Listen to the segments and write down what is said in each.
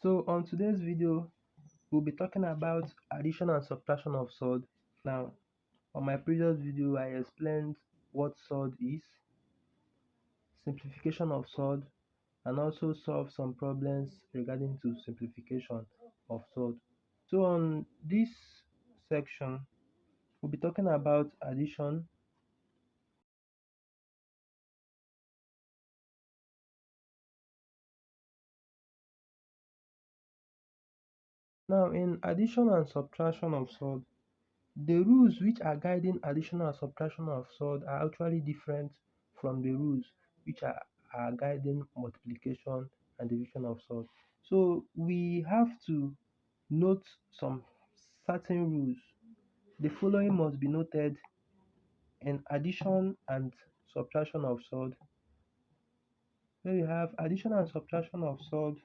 So on today's video, we'll be talking about addition and subtraction of surd. Now, on my previous video, I explained what surd is, simplification of surd, and also solve some problems regarding to simplification of surd. So on this section, we'll be talking about addition. Now, in addition and subtraction of surd, the rules which are guiding addition and subtraction of surd are actually different from the rules which are guiding multiplication and division of surd. So we have to note some certain rules. The following must be noted in addition and subtraction of surd. Here you have addition and subtraction of surd.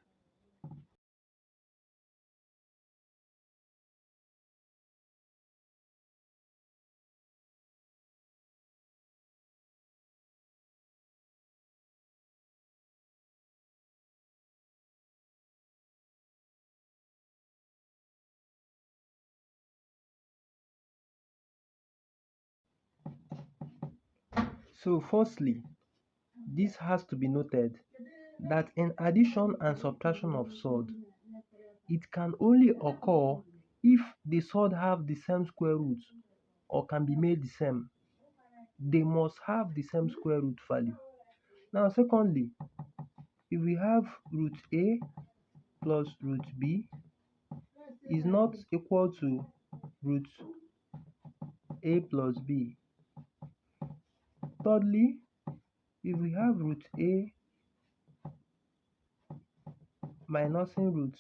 So firstly, this has to be noted that in addition and subtraction of surd, it can only occur if the surd have the same square root or can be made the same. They must have the same square root value. Now secondly, if we have root a plus root b is not equal to root a plus b. Thirdly, if we have root a minusing root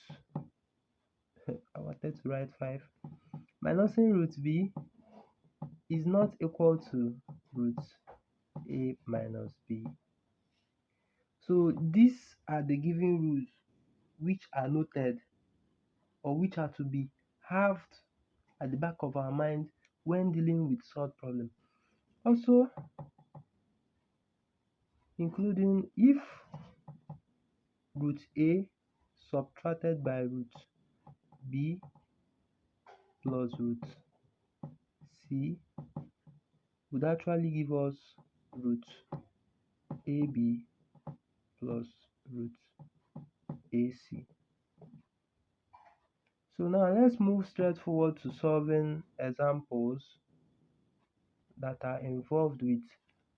I wanted to write 5 minusing root b is not equal to root a minus b. So these are the given rules which are noted or which are to be halved at the back of our mind when dealing with surd problem. Also, including if root a subtracted by root b plus root c would actually give us root ab plus root ac. So now let's move straight forward to solving examples that are involved with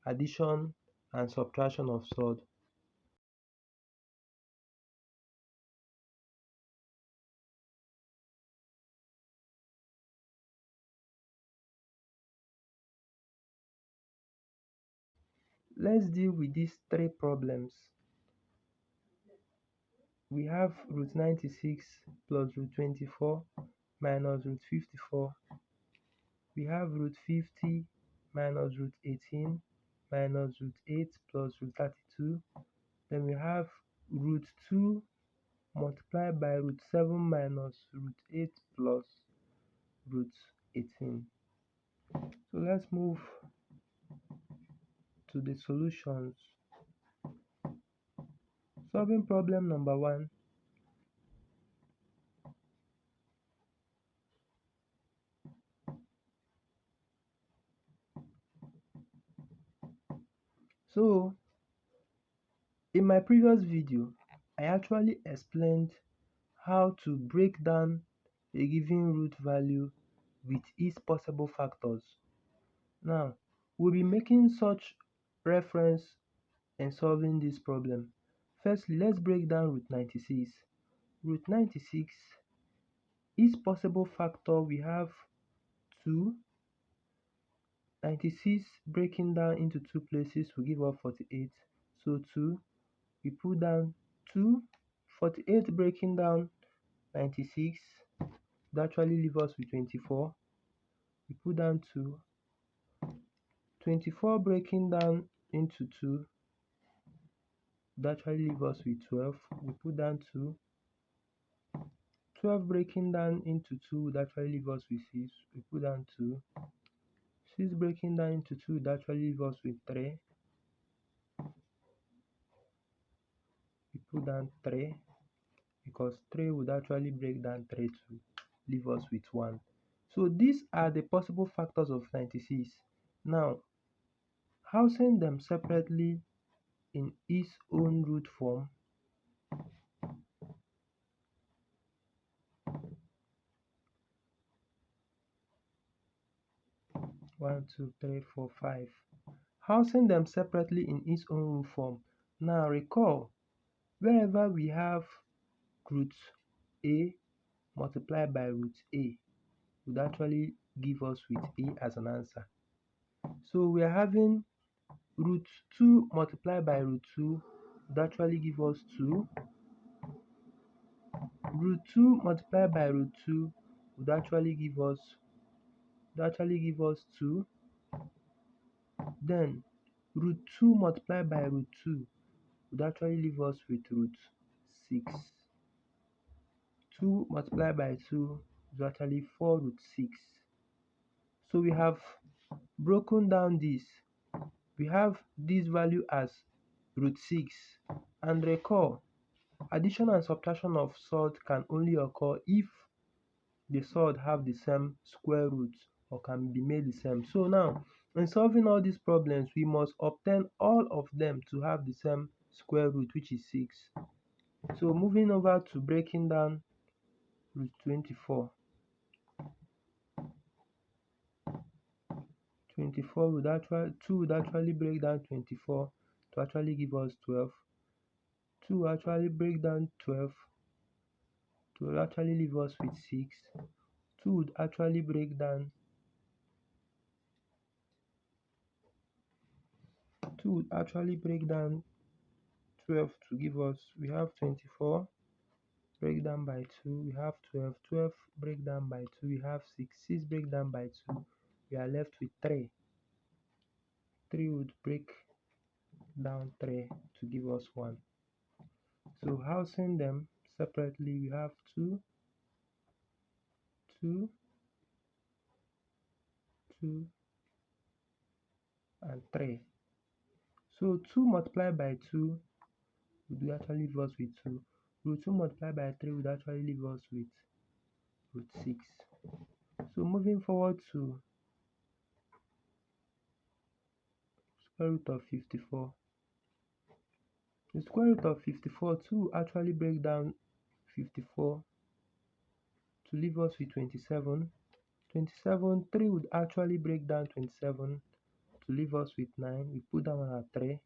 addition and subtraction of surd. Let's deal with these three problems. We have root 96 plus root 24 minus root 54. We have root 50 minus root 18 minus root 8 plus root 32. Then we have root 2 multiplied by root 7 minus root 8 plus root 18. So let's move to the solutions. Solving problem number 1. So in my previous video, I actually explained how to break down a given root value with its possible factors. Now, we'll be making such reference in solving this problem. Firstly, let's break down root 96. Root 96, its possible factor we have 2. 96 breaking down into 2 places will give us 48. So 2, we put down 2. 48 breaking down 96 would actually leave us with 24. We put down 2. 24 breaking down into 2 would actually leave us with 12. We put down 2. 12 breaking down into 2 would actually leave us with 6. We put down 2. 6 breaking down into 2 would actually leave us with 3. We put down 3. because 3 would actually break down 3 to leave us with 1. So these are the possible factors of 96. Now, housing them separately in its own root form, one, two, three, four, 5. Housing them separately in its own root form. Now recall, wherever we have root a multiplied by root a would actually give us with a as an answer. So we are having root 2 multiplied by root 2 would actually give us 2. Root 2 multiplied by root 2 would actually give us 2. Then root 2 multiplied by root 2 would actually leave us with root 6. 2 multiplied by 2 is actually 4 root 6. So we have broken down this. We have this value as root 6. And recall, addition and subtraction of surd can only occur if the surd have the same square root or can be made the same. So now, in solving all these problems, we must obtain all of them to have the same square root, which is 6. So moving over to breaking down root 24. 24 would actually 2 would actually break down 24 to actually give us 12. 2 will actually break down 12 to actually leave us with 6. 2 would actually break down 12 to give us, we have 24 break down by 2, we have 12. 12 break down by 2, we have 6. 6 break down by 2, we are left with 3. 3 would break down 3 to give us 1. So housing them separately, we have 2, 2, 2, and 3. So 2 multiplied by 2 would actually leave us with 2. Root 2 multiplied by 3 would actually leave us with root 6. So moving forward to square root of 54. The square root of 54, 2 actually break down 54 to leave us with 27. 27, 3 would actually break down 27 to leave us with 9. We put that one at 3.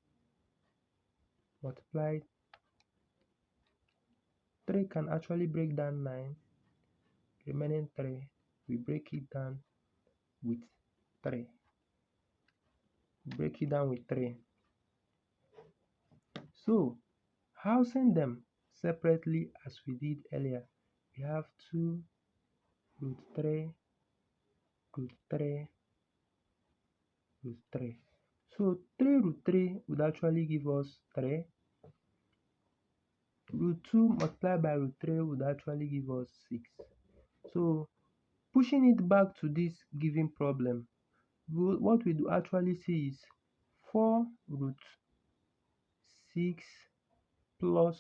Multiply 3 can actually break down 9. Remaining 3, we break it down with 3. Break it down with 3. So, housing them separately as we did earlier, we have 2 root 3 root 3 root 3. So 3 root 3 would actually give us 3. Root 2 multiplied by root 3 would actually give us 6. So pushing it back to this given problem, what we do actually see is 4 root 6 plus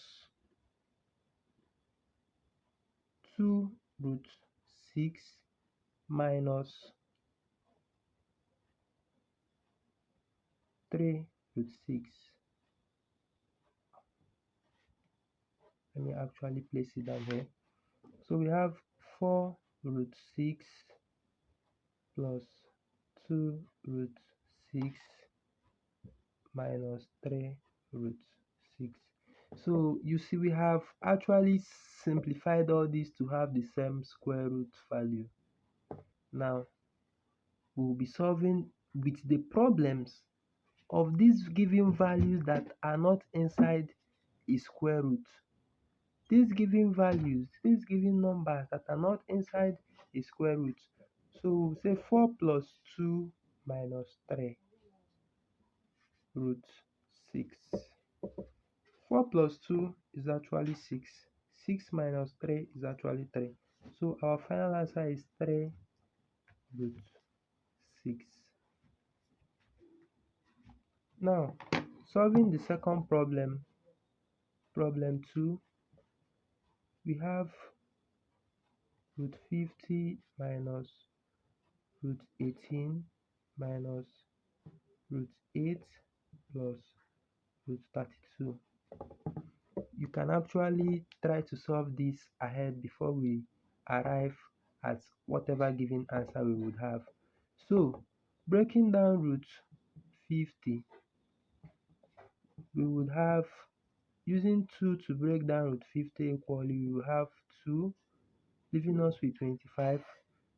2 root 6 minus 3 root 6. Let me actually place it down here. So we have 4 root 6 plus 2 root 6 minus 3 root 6. So you see we have actually simplified all this to have the same square root value. Now we'll be solving with the problems of these given values that are not inside a square root. These given values, these given numbers that are not inside a square root. So we'll say 4 plus 2 minus 3 root 6. 4 plus 2 is actually 6. 6 minus 3 is actually 3. So our final answer is 3 root 6. Now, solving the second problem, problem 2, we have root 50 minus root 18 minus root 8 plus root 32. You can actually try to solve this ahead before we arrive at whatever given answer we would have. So breaking down root 50, we would have, using 2 to break down root 50 equally, we will have 2, leaving us with 25.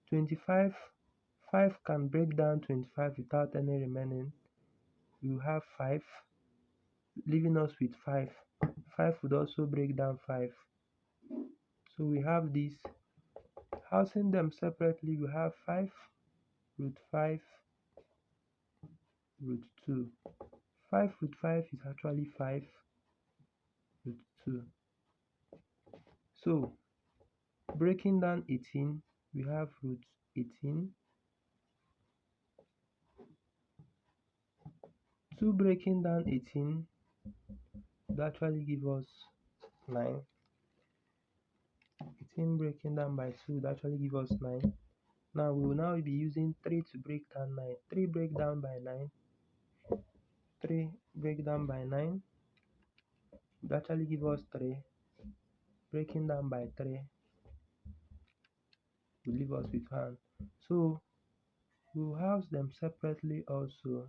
25, 5 can break down 25 without any remaining. We will have 5, leaving us with 5. 5 would also break down 5. So we have this. Housing them separately, we have 5 root 5 root 2. 5 root 5 is actually 5 root 2. So breaking down 18, we have root 18. 2 breaking down 18 would actually give us 9. 18 breaking down by 2 would actually give us 9. Now we will now be using 3 to break down 9. 3 break down by 9. 3 break down by 9 would actually give us 3. Breaking down by 3 will leave us with 1. So we'll house them separately also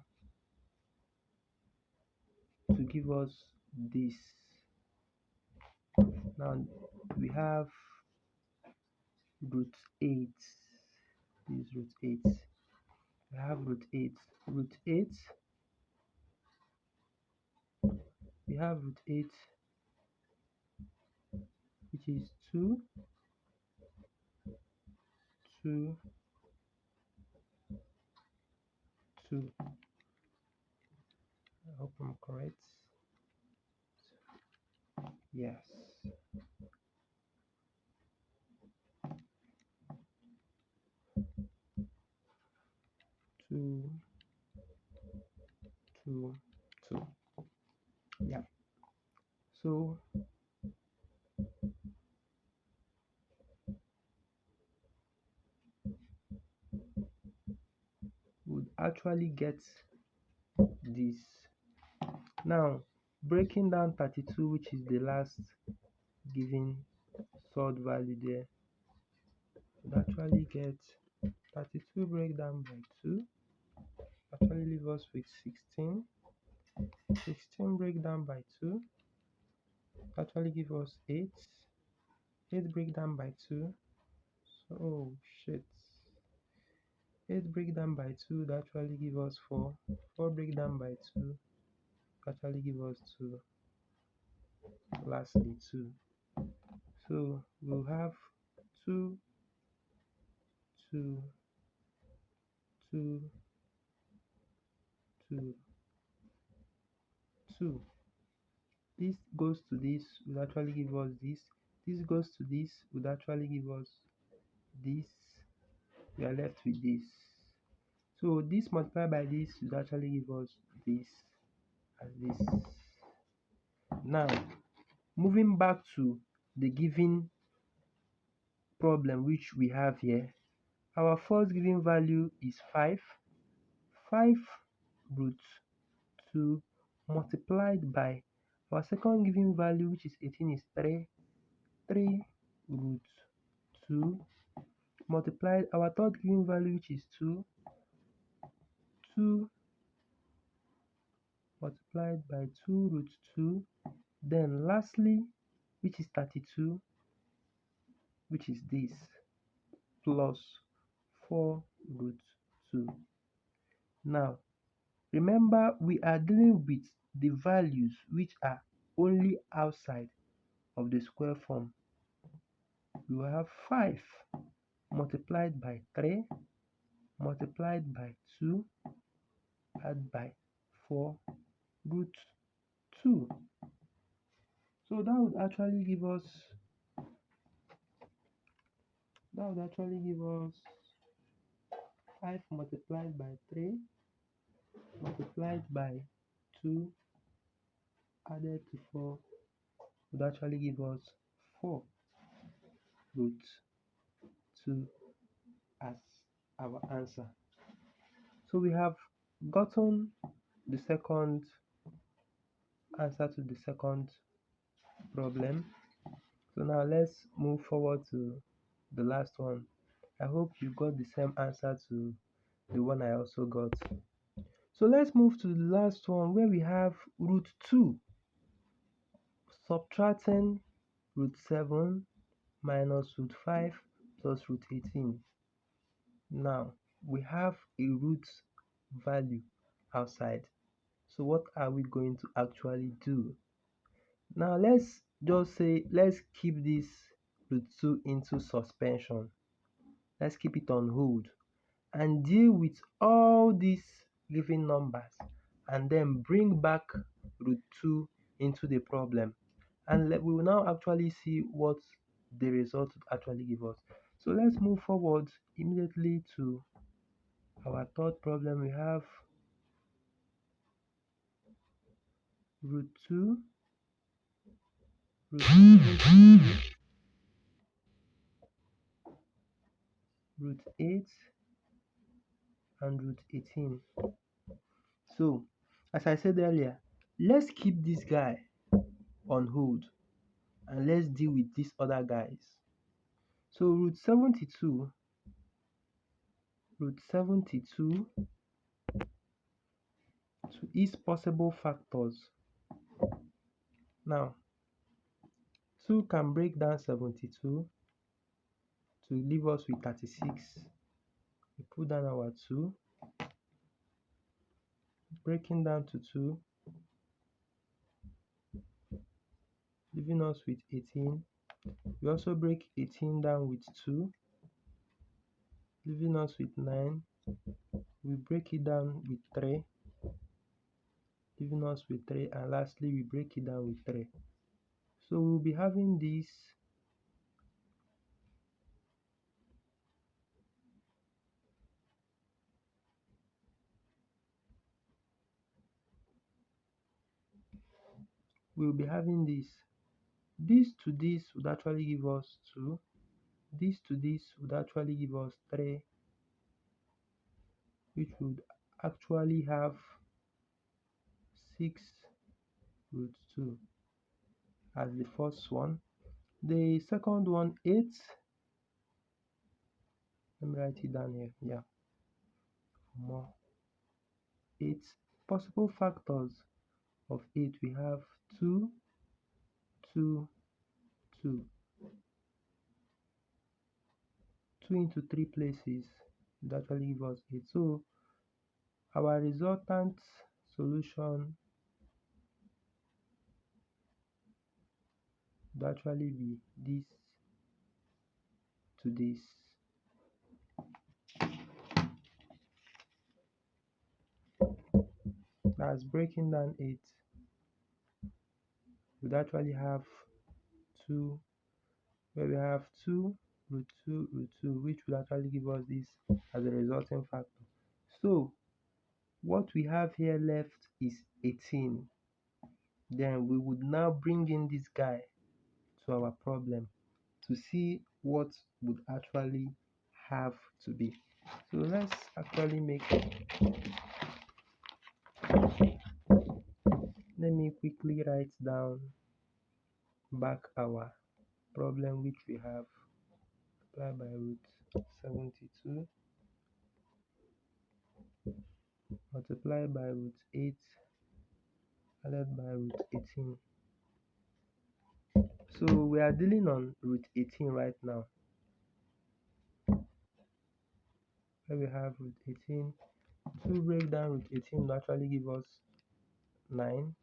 to give us this. Now we have root 8. This is root 8. We have root 8. Root 8. We have root 8, which is 2, 2, 2. I hope I'm correct. Yes. 2, 2, 2. Yeah. So would actually get this. Now breaking down 32, which is the last given sort value there, would actually get 32 break down by 2, actually leave us with 16. 16 break down by 2 actually give us 8. 8 break down by 2, so oh shit, 8 break down by 2 would actually give us 4. 4 break down by 2 actually give us 2. Lastly 2. So we'll have 2, 2, 2, 2, 2. This goes to this would actually give us this. This goes to this would actually give us this. We are left with this. So this multiplied by this would actually give us this as this. Now moving back to the given problem which we have here, our first given value is 5. 5 root 2 multiplied by our second given value, which is 18, is 3. 3 root 2 multiplied our third given value, which is 2. 2 multiplied by 2 root 2. Then lastly, which is 32, which is this, plus 4 root 2. Now remember, we are dealing with the values which are only outside of the square form. We will have 5 multiplied by 3 multiplied by 2 add by 4 root 2. So that would actually give us 5 multiplied by 3 multiplied by 2 added to 4 would actually give us 4. root 2 as our answer. So we have gotten the second answer to the second problem. So now let's move forward to the last one. I hope you got the same answer to the one I also got. So let's move to the last one where we have root 2 subtracting root 7 minus root 5 plus root 18. Now we have a root value outside. So what are we going to actually do? Now let's just say, let's keep this root 2 into suspension. Let's keep it on hold and deal with all these given numbers and then bring back root 2 into the problem. And we will now actually see what the result would actually give us. So let's move forward immediately to our third problem. We have root 2, root 72, root 8, and root 18. So, as I said earlier, let's keep this guy on hold and let's deal with these other guys. So root 72 to its possible factors. Now, 2 can break down 72 to leave us with 36. We put down our 2, breaking down to 2, leaving us with 18. We also break 18 down with 2, leaving us with 9. We break it down with 3, leaving us with 3, and lastly we break it down with 3. So we'll be having this this to this would actually give us 2, this to this would actually give us 3, which would actually have 6 root 2 as the first one. The second one, 8. Let me write it down here. Yeah, more 8. Possible factors of 8, we have 2, 2, 2. 2 into 3 places would actually give us 8. So our resultant solution would actually be this to this. That's breaking down 8. Would actually have 2, where we have 2 root 2 root 2, which would actually give us this as a resulting factor. So what we have here left is 18. Then we would now bring in this guy to our problem to see what would actually have to be. So let's actually let me quickly write down back our problem, which we have multiplied by root 72 multiplied by root 8 added by root 18. So we are dealing on root 18 right now, where we have root 18. To break down root 18 will actually give us 9,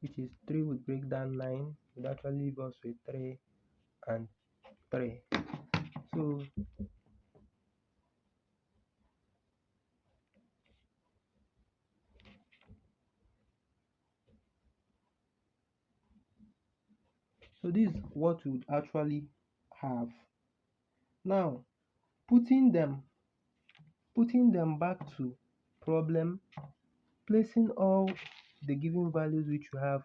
which is 3 would break down 9, would actually leave us with 3 and 3. So this is what we would actually have. Now putting them back to problem, placing all the given values which you have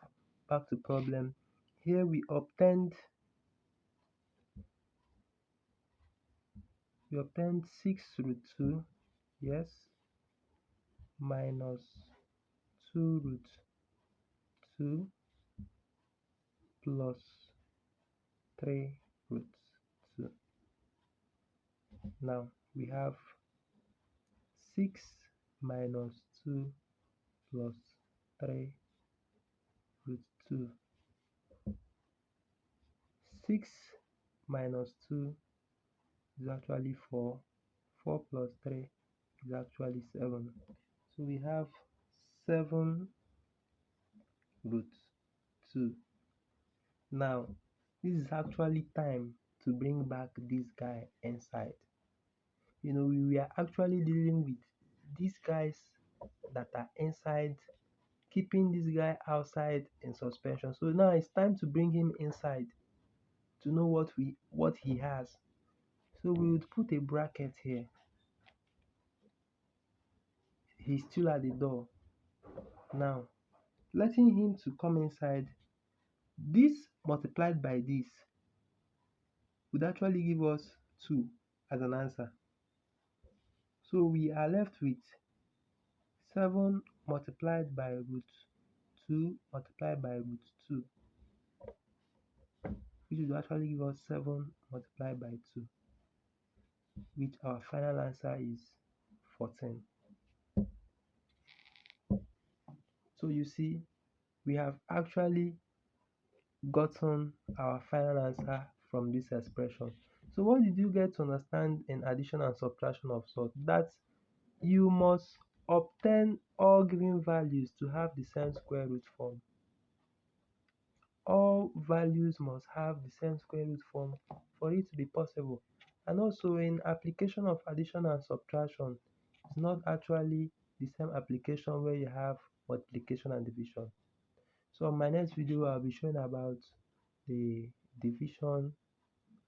back to problem. Here we obtained we obtained 6 root 2, yes, minus 2 root 2 plus 3 root 2. Now we have 6 minus 2 plus 3 root 2. 6 minus 2 is actually 4. 4 plus 3 is actually 7. So we have 7 root 2. Now, this is actually time to bring back this guy inside. We were actually dealing with these guys that are inside, keeping this guy outside in suspension. So now it's time to bring him inside to know what he has. So we would put a bracket here. He's still at the door. Now, letting him to come inside, this multiplied by this would actually give us 2 as an answer. So we are left with 7 multiplied by root 2 multiplied by root 2, which will actually give us 7 multiplied by 2, which our final answer is 14. So you see, we have actually gotten our final answer from this expression. So what did you get to understand in addition and subtraction of sort? That you must obtain all given values to have the same square root form. All values must have the same square root form for it to be possible. And also in application of addition and subtraction, it's not actually the same application where you have multiplication and division. So on my next video, I'll be showing about the division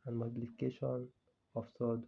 and multiplication of sort.